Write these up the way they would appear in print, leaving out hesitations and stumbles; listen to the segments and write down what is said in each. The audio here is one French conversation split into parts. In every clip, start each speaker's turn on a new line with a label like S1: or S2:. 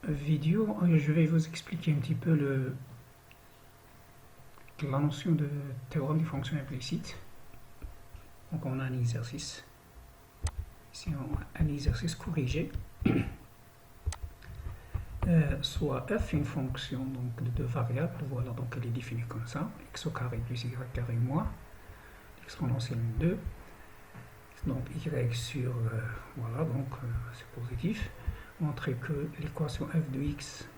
S1: vidéo, je vais vous expliquer un petit peu la notion de théorème des fonctions implicites. Donc on a un exercice, ici un exercice corrigé, soit f une fonction donc, de deux variables, voilà, donc elle est définie comme ça, x au carré plus y carré moins, exponentielle 2, donc y sur, voilà, donc c'est positif, montrer que l'équation f de x,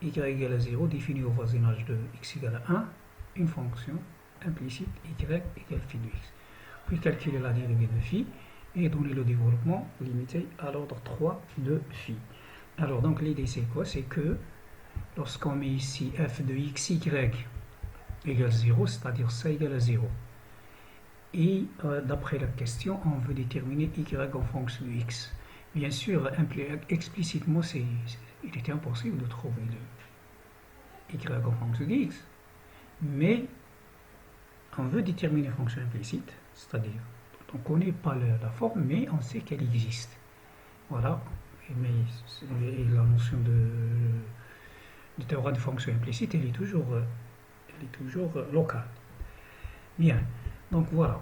S1: y égale à 0, définie au voisinage de x égale à 1, une fonction implicite y égale phi de x. Puis calculer la dérivée de phi et donner le développement limité à l'ordre 3 de phi. Alors donc l'idée c'est quoi? C'est que lorsqu'on met ici f de x, y égale 0, c'est-à-dire ça égale à 0. Et d'après la question, on veut déterminer y en fonction de x. Bien sûr, explicitement, il était impossible de trouver le y en fonction de x. Mais on veut déterminer une fonction implicite, c'est-à-dire on ne connaît pas la forme, mais on sait qu'elle existe. Voilà. Mais la notion de théorème de fonction implicite, elle est toujours locale. Bien. Donc voilà.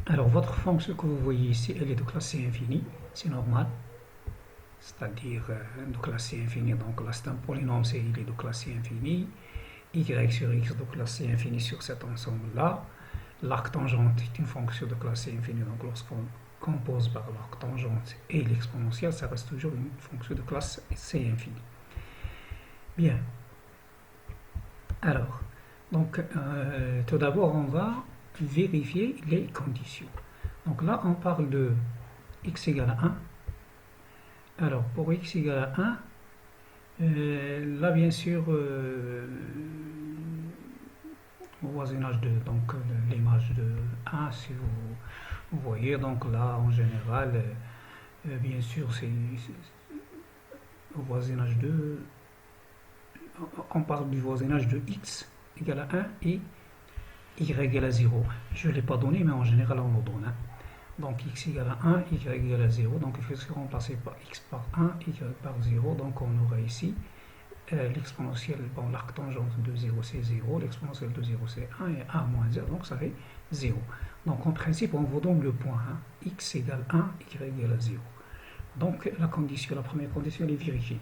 S1: Alors votre fonction que vous voyez ici, elle est de classe C infinie, c'est normal. C'est-à-dire de classe C infinie, donc là c'est un polynôme, il est de classe C infinie. Y sur x de classe C infinie sur cet ensemble-là. L'arc tangente est une fonction de classe C infinie, donc lorsqu'on compose par l'arc tangente et l'exponentielle, ça reste toujours une fonction de classe C infinie. Bien. Alors, donc tout d'abord on va vérifier les conditions. Donc là on parle de x égale à 1. Alors pour x égale à 1, là bien sûr au voisinage de donc l'image de 1, si vous voyez, donc là en général bien sûr c'est au voisinage de, on parle du voisinage de x égale à 1 et y égale à 0. Je ne l'ai pas donné, mais en général on le donne. Donc x égale à 1, y égale à 0. Donc il faut se remplacer par x par 1, y par 0. Donc on aura ici l'exponentielle, bon, l'arc tangente de 0 c'est 0, l'exponentielle de 0 c'est 1 et 1 moins 0, donc ça fait 0. Donc en principe on vous donne le point, x égale 1, y égale à 0. Donc la première condition elle est vérifiée.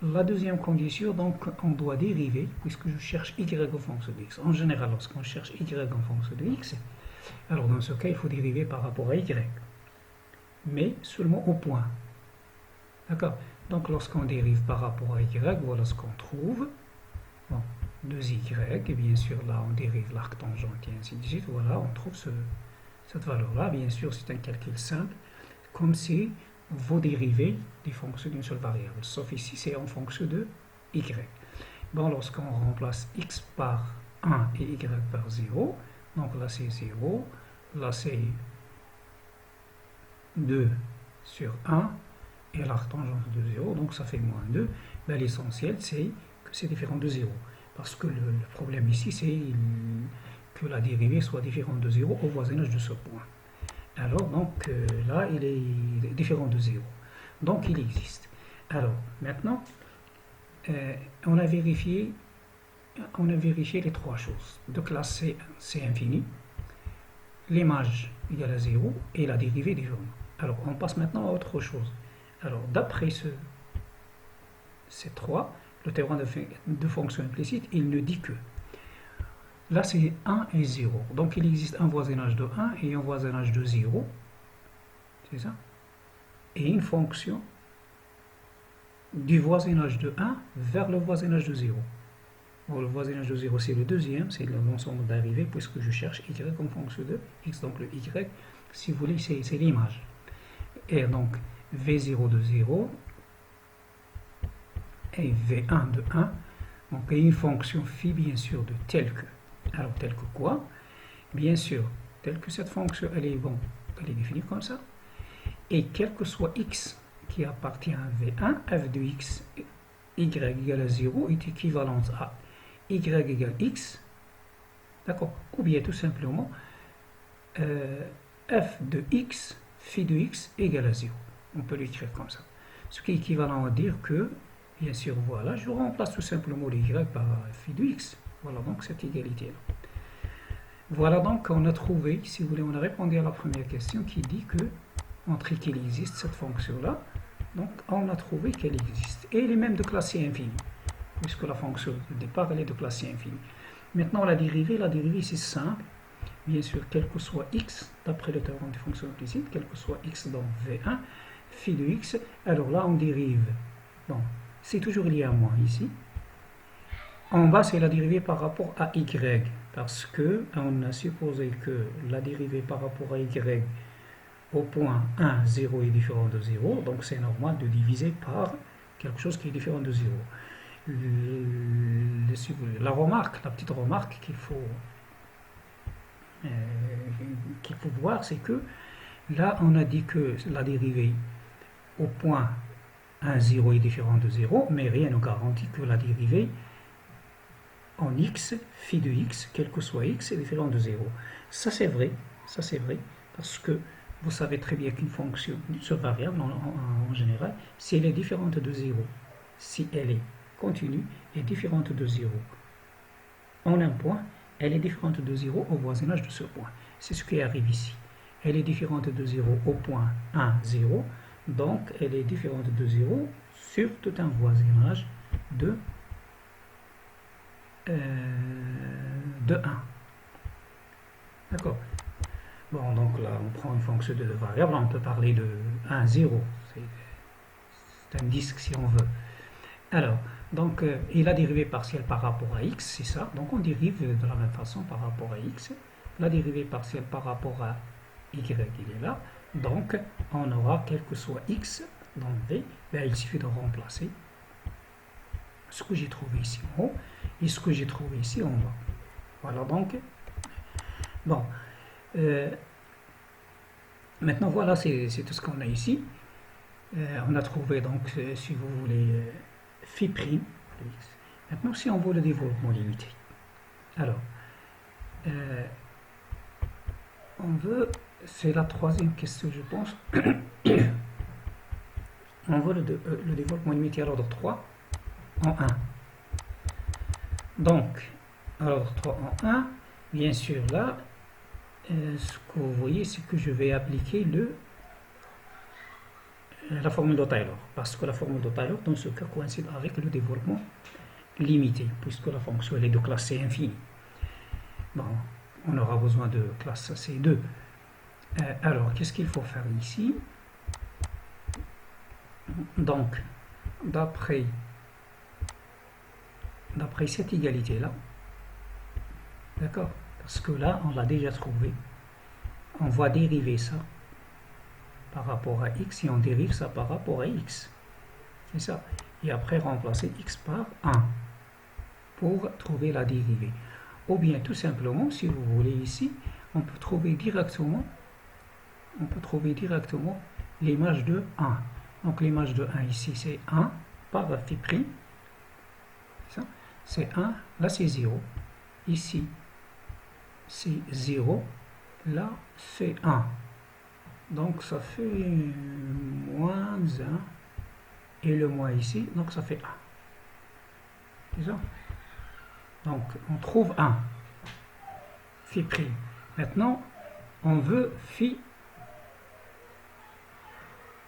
S1: La deuxième condition, donc on doit dériver, puisque je cherche y en fonction de x. En général, lorsqu'on cherche y en fonction de x, alors dans ce cas, il faut dériver par rapport à y, mais seulement au point. D'accord? Donc lorsqu'on dérive par rapport à y, voilà ce qu'on trouve. Bon, 2y, et bien sûr là on dérive l'arc tangente et ainsi de suite. Voilà, on trouve cette valeur-là. Bien sûr, c'est un calcul simple, comme si vous dérivez des fonctions d'une seule variable, sauf ici c'est en fonction de y. Bon, lorsqu'on remplace x par 1 et y par 0, donc là c'est 0, là c'est 2 sur 1, et l'arc tangente de 0, donc ça fait moins 2. Ben, l'essentiel c'est que c'est différent de 0, parce que le problème ici c'est que la dérivée soit différente de 0 au voisinage de ce point. Alors, donc là, il est différent de 0. Donc, il existe. Alors, maintenant, on a vérifié les trois choses. De classe C, c'est infini, l'image égale à 0 et la dérivée différente. Alors, on passe maintenant à autre chose. Alors, d'après ces trois, le théorème de fonction implicite, il ne dit que là, c'est 1 et 0. Donc, il existe un voisinage de 1 et un voisinage de 0. C'est ça? Et une fonction du voisinage de 1 vers le voisinage de 0. Bon, le voisinage de 0, c'est le deuxième, c'est l'ensemble d'arrivée, puisque je cherche y comme fonction de x. Donc, le y, si vous voulez, c'est l'image. Et donc, v0 de 0 et v1 de 1. Donc, et une fonction phi, bien sûr, de tel que. Alors, tel que quoi? Bien sûr, tel que cette fonction, elle est définie comme ça. Et quel que soit x qui appartient à v1, f de x, y égale à 0 est équivalente à y égale x. D'accord? Ou bien tout simplement, f de x, phi de x égale à 0. On peut l'écrire comme ça. ce qui est équivalent à dire que, bien sûr, voilà, je remplace tout simplement le y par phi de x. Voilà donc cette égalité-là. Voilà donc, on a trouvé, si vous voulez, on a répondu à la première question qui dit que, montrer qu'il existe cette fonction-là. Donc, on a trouvé qu'elle existe. Et elle est même de classe C infinie, puisque la fonction de départ, elle est de classe C infinie. Maintenant, la dérivée c'est simple. Bien sûr, quel que soit x, d'après le théorème de fonction implicite, quel que soit x dans V1, phi de x, alors là, on dérive. Bon, c'est toujours lié à moins ici. En bas, c'est la dérivée par rapport à y, parce que on a supposé que la dérivée par rapport à y au point 1, 0 est différent de 0, donc c'est normal de diviser par quelque chose qui est différent de 0. La petite remarque qu'il faut voir, c'est que là, on a dit que la dérivée au point 1, 0 est différent de 0, mais rien ne garantit que la dérivée en x, phi de x, quel que soit x, est différent de 0. Ça c'est vrai, parce que vous savez très bien qu'une fonction, une variable en général, si elle est différente de 0, si elle est continue, est différente de 0 en un point, elle est différente de 0 au voisinage de ce point. C'est ce qui arrive ici. Elle est différente de 0 au point 1, 0, donc elle est différente de 0 sur tout un voisinage de 1. D'accord. Bon, donc là, on prend une fonction de variable, on peut parler de 1, 0. C'est un disque si on veut. Alors, donc, et la dérivée partielle par rapport à x, c'est ça. Donc, on dérive de la même façon par rapport à x. La dérivée partielle par rapport à y, il est là. Donc, on aura, quel que soit x dans V, ben, il suffit de remplacer ce que j'ai trouvé ici en haut et ce que j'ai trouvé ici en bas. Voilà donc. Bon. Maintenant, voilà, c'est tout ce qu'on a ici. On a trouvé donc, si vous voulez, phi prime de x. Maintenant, si on veut le développement limité, alors, on veut, c'est la troisième question, je pense. On veut le développement limité à l'ordre 3 en 1. Donc, à l'ordre 3 en 1, bien sûr, là, ce que vous voyez, c'est que je vais appliquer la formule de Taylor, parce que la formule de Taylor, dans ce cas, coïncide avec le développement limité, puisque la fonction elle est de classe C infinie. Bon, on aura besoin de classe C2. Alors, qu'est-ce qu'il faut faire ici? Donc, d'après cette égalité-là, d'accord? Parce que là, on l'a déjà trouvé. On va dériver ça par rapport à x et on dérive ça par rapport à x. C'est ça. Et après, remplacer x par 1 pour trouver la dérivée. Ou bien, tout simplement, si vous voulez ici, on peut trouver directement l'image de 1. Donc, l'image de 1 ici, c'est 1 par phi prime. C'est 1. Là, c'est 0. Ici, c'est 0. Là, c'est 1. Donc, ça fait moins 1. Et le moins ici, donc ça fait 1. C'est ça? Donc, on trouve 1. Phi prime. Maintenant, on veut phi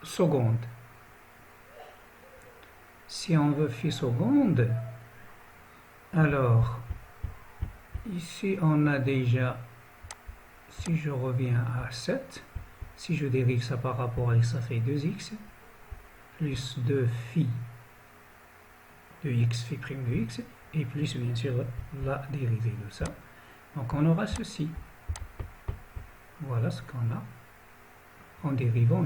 S1: seconde. Si on veut phi seconde, alors, ici, on a déjà, si je reviens à 7, si je dérive ça par rapport à x, ça fait 2x, plus 2 phi de x, phi prime de x, et plus, bien sûr, la dérivée de ça. Donc, on aura ceci. Voilà ce qu'on a en dérivant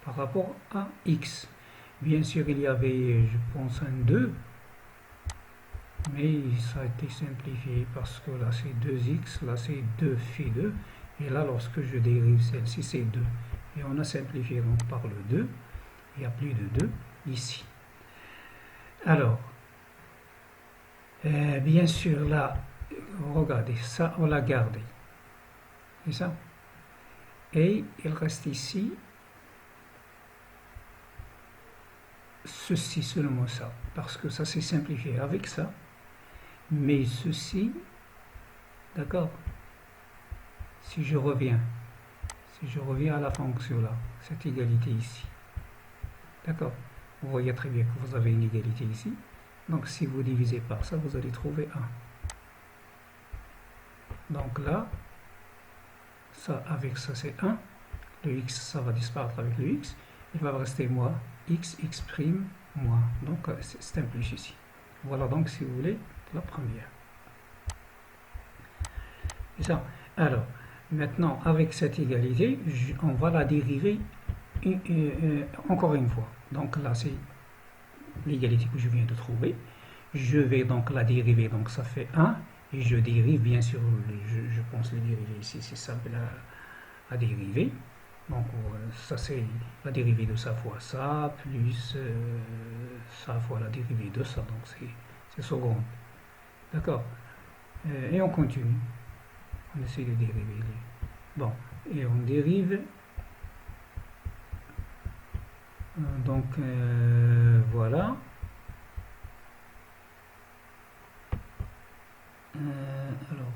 S1: par rapport à x. Bien sûr, il y avait, je pense, un 2, mais ça a été simplifié parce que là c'est 2x, là c'est 2 phi 2, et là lorsque je dérive celle-ci c'est 2. Et on a simplifié donc par le 2, il n'y a plus de 2 ici. Alors, bien sûr là, regardez, ça on l'a gardé. C'est ça? Et il reste ici ceci, seulement ça, parce que ça c'est simplifié avec ça, mais ceci, d'accord, si je reviens à la fonction là, cette égalité ici, d'accord, vous voyez très bien que vous avez une égalité ici, donc si vous divisez par ça, vous allez trouver 1. Donc là, ça avec ça c'est 1, le x ça va disparaître avec le x, il va rester moins x prime moins, donc c'est un plus ici. Voilà donc si vous voulez la première. Et ça. Alors maintenant avec cette égalité, on va la dériver encore une fois. Donc là c'est l'égalité que je viens de trouver. Je vais donc la dériver, donc ça fait 1. Et je dérive, bien sûr, je pense le dériver ici, c'est simple à dériver. Donc ça c'est la dérivée de ça fois ça, plus ça fois la dérivée de ça, donc c'est seconde. D'accord. Et on continue. On essaie de dériver. Bon, et on dérive. Donc voilà. Alors,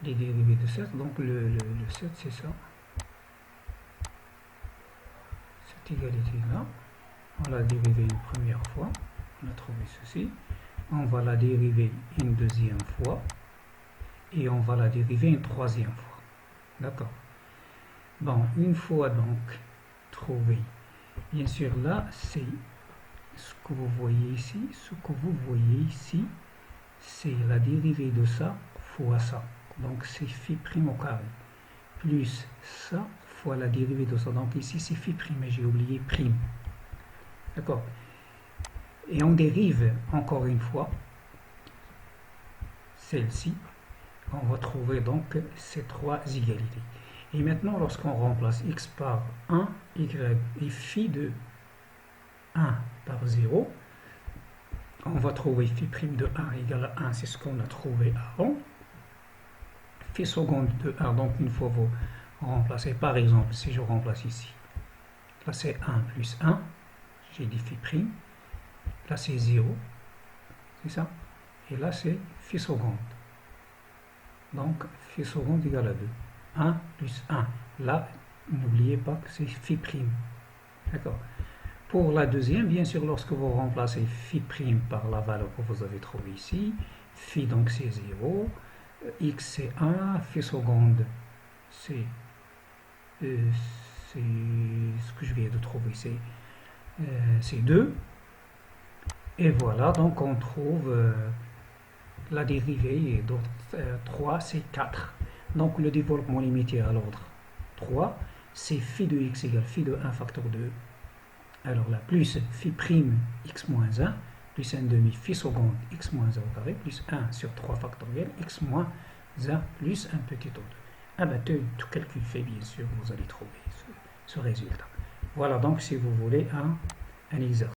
S1: les dérivés de 7, donc le 7 c'est ça. Cette égalité là, on l'a dérivée une première fois, on a trouvé ceci. On va la dériver une deuxième fois et on va la dériver une troisième fois. D'accord. Bon, une fois donc trouvé, bien sûr là c'est ce que vous voyez ici, c'est la dérivée de ça fois ça, donc c'est phi prime au carré, plus ça fois la dérivée de ça, donc ici c'est phi prime, et j'ai oublié prime, d'accord, et on dérive encore une fois celle-ci, on va trouver donc ces trois égalités, et maintenant lorsqu'on remplace x par 1, y et phi de 1 par 0, on va trouver phi prime de 1 égale à 1, c'est ce qu'on a trouvé avant. Phi seconde de 1, donc une fois vous remplacez, par exemple, si je remplace ici, là c'est 1 plus 1, j'ai dit phi prime, là c'est 0, c'est ça, et là c'est phi seconde. Donc phi seconde égale à 2. 1 plus 1, là, n'oubliez pas que c'est phi prime, d'accord. Pour la deuxième, bien sûr, lorsque vous remplacez phi prime par la valeur que vous avez trouvée ici, phi donc c'est 0, x c'est 1, phi seconde c'est ce que je viens de trouver, c'est 2. Et voilà, donc on trouve la dérivée, et d'autres 3 c'est 4. Donc le développement limité à l'ordre 3, c'est phi de x égale phi de 1 facteur 2. Alors là, plus phi prime x moins 1, plus 1 demi phi seconde x moins 1 au carré, plus 1 sur 3 factoriel x moins 1 plus un petit o2. Ah ben, tout calcul fait, bien sûr, vous allez trouver ce résultat. Voilà donc, si vous voulez, un exercice.